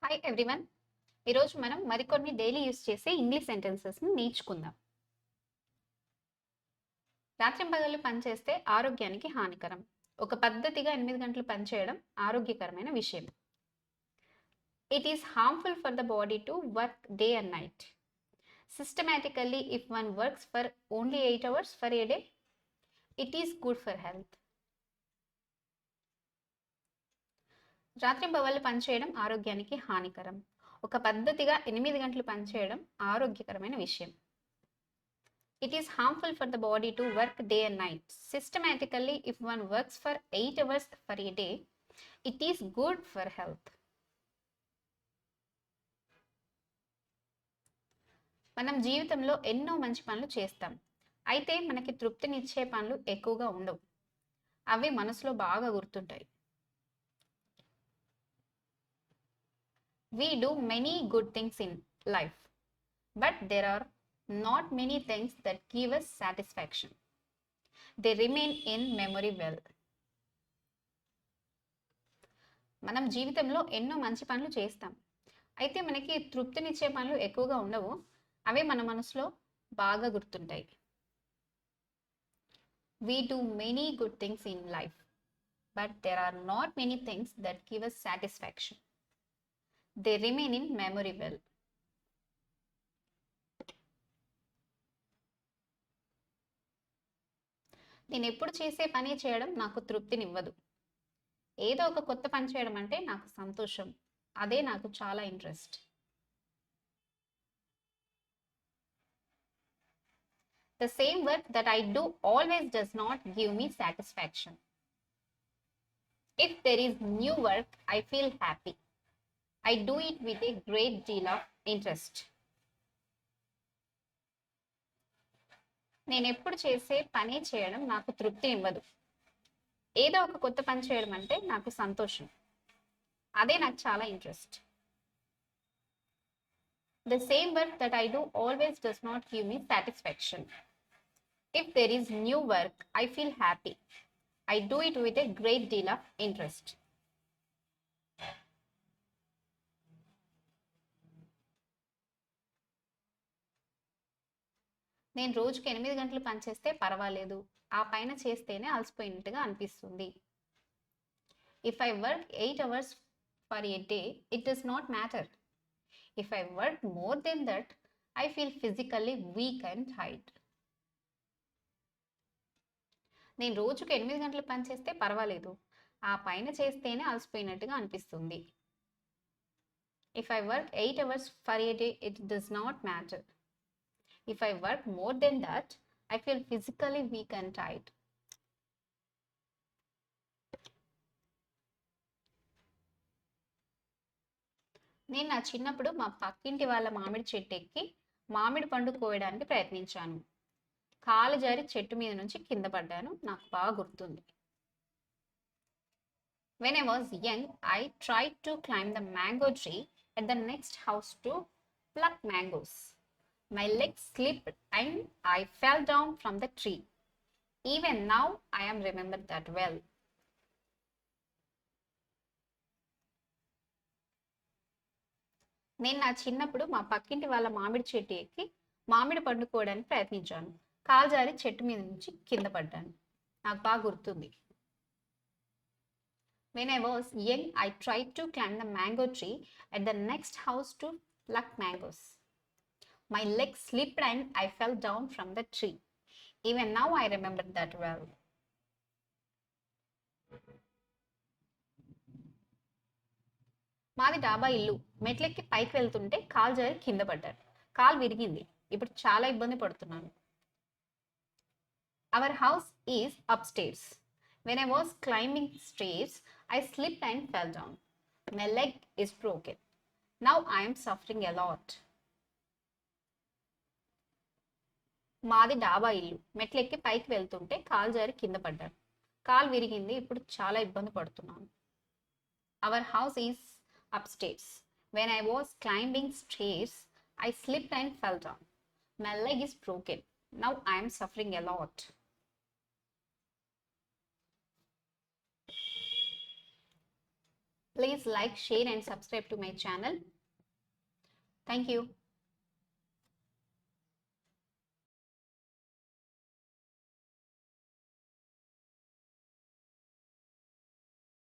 Hi everyone. ఈరోజు మనం మరికొన్ని డైలీ యూస్ చేసే ఇంగ్లీష్ సెంటెన్సెస్ని నేర్చుకుందాం. రాత్రింపగళ్ళు పనిచేస్తే ఆరోగ్యానికి హానికరం. ఒక పద్ధతిగా 8 గంటలు పనిచేయడం ఆరోగ్యకరమైన విషయం. It is harmful for the body to work day and night. Systematically if one works for only 8 hours for a day, it is good for health. రాత్రింపగళ్ళు పనిచేయడం ఆరోగ్యానికి హానికరం. ఒక పద్ధతిగా 8 గంటలు పనిచేయడం ఆరోగ్యకరమైన విషయం. It is harmful for the body to work day and night. Systematically, if one works for 8 hours for a day, it is good for health. మనం జీవితంలో ఎన్నో మంచి పనులు చేస్తాం. అయితే మనకి తృప్తినిచ్చే పనులు ఎక్కువగా ఉండవు. అవి మనసులో బాగా గుర్తుంటాయి. We do many good things in life, but there are not many things that give us satisfaction. They remain in memory well. మనం జీవితంలో ఎన్నో మంచి పనులు చేస్తాం. అయితే మనకి తృప్తినిచ్చే పనులు ఎక్కువగా ఉండవు. అవే మన మనసులో బాగా గుర్తుంటాయి. We do many good things in life, but there are not many things that give us satisfaction. They remain in memory well. నేను ఎప్పుడు చేసే పని చేయడం నాకు తృప్తినివ్వదు. ఏదో ఒక కొత్త పని చేయడం అంటే నాకు సంతోషం. అదే నాకు చాలా interest. The same work that I do always does not give me satisfaction. If there is new work, I feel happy. I do it with a great deal of interest. నేను ఎప్పుడు చేసే పని చేయడం నాకు తృప్తినివ్వదు. ఏదో ఒక కొత్త పని చేయడం అంటే నాకు సంతోషం. అదే నాకు చాలా interest. The same work that I do always does not give me satisfaction. If there is new work, I feel happy. I do it with a great deal of interest. నేను రోజుకి 8 గంటలు పనిచేస్తే పర్వాలేదు. ఆ పైన చేస్తేనే అలసిపోయినట్టుగా అనిపిస్తుంది. If I work 8 hours for a day, it does not matter. If I work more than that, I feel physically weak and tired. నేను రోజుకు 8 గంటలు పనిచేస్తే పర్వాలేదు. ఆ పైన చేస్తేనే అలసిపోయినట్టుగా అనిపిస్తుంది. If I work 8 hours for a day, it does not matter. If I work more than that, I feel physically weak and tired. నేను నా చిన్నప్పుడు మా పక్కింటి వాళ్ళ మామిడి చెట్టు ఎక్కి మామిడి పండు కోయడానికి ప్రయత్నించాను. కాలు జారి చెట్టు మీద నుంచి కింద పడ్డాను. నాకు బాగా గుర్తుంది. When I was young, I tried to climb the mango tree at the next house to pluck mangoes. My legs slipped and I fell down from the tree. Even now, I am remembered that well. నేను నా చిన్నప్పుడు మా పక్కింటి వాళ్ళ మామిడి చెట్టు ఎక్కి మామిడి పండు కోయడానికి ప్రయత్నించాను. కాలు జారి చెట్టు మీద నుంచి కింద పడ్డాను. నాకు బాగా గుర్తుంది. When I was young, I tried to climb the mango tree at the next house to pluck mangoes. My legs slipped and I fell down from the tree. Even now I remember that well. మాది డాబా ఇల్లు. మెట్లెక్కి పైకి వెళ్తుంటే కాలు జారి కింద పడ్డాను. కాలు విరిగింది. ఇప్పుడు చాలా ఇబ్బంది పడుతున్నాను. Our house is upstairs. When I was climbing stairs, I slipped and fell down. My leg is broken. Now I am suffering a lot. మాది డాబా ఇల్లు. మెట్లెక్కి పైకి వెళ్తుంటే కాలు జారి కింద పడ్డాను. కాలు విరిగింది. ఇప్పుడు చాలా ఇబ్బంది పడుతున్నాను. Our house is upstairs. When I was climbing stairs, I slipped and fell down. My leg is broken. Now I am suffering a lot. Please like, share and subscribe to my channel. Thank you.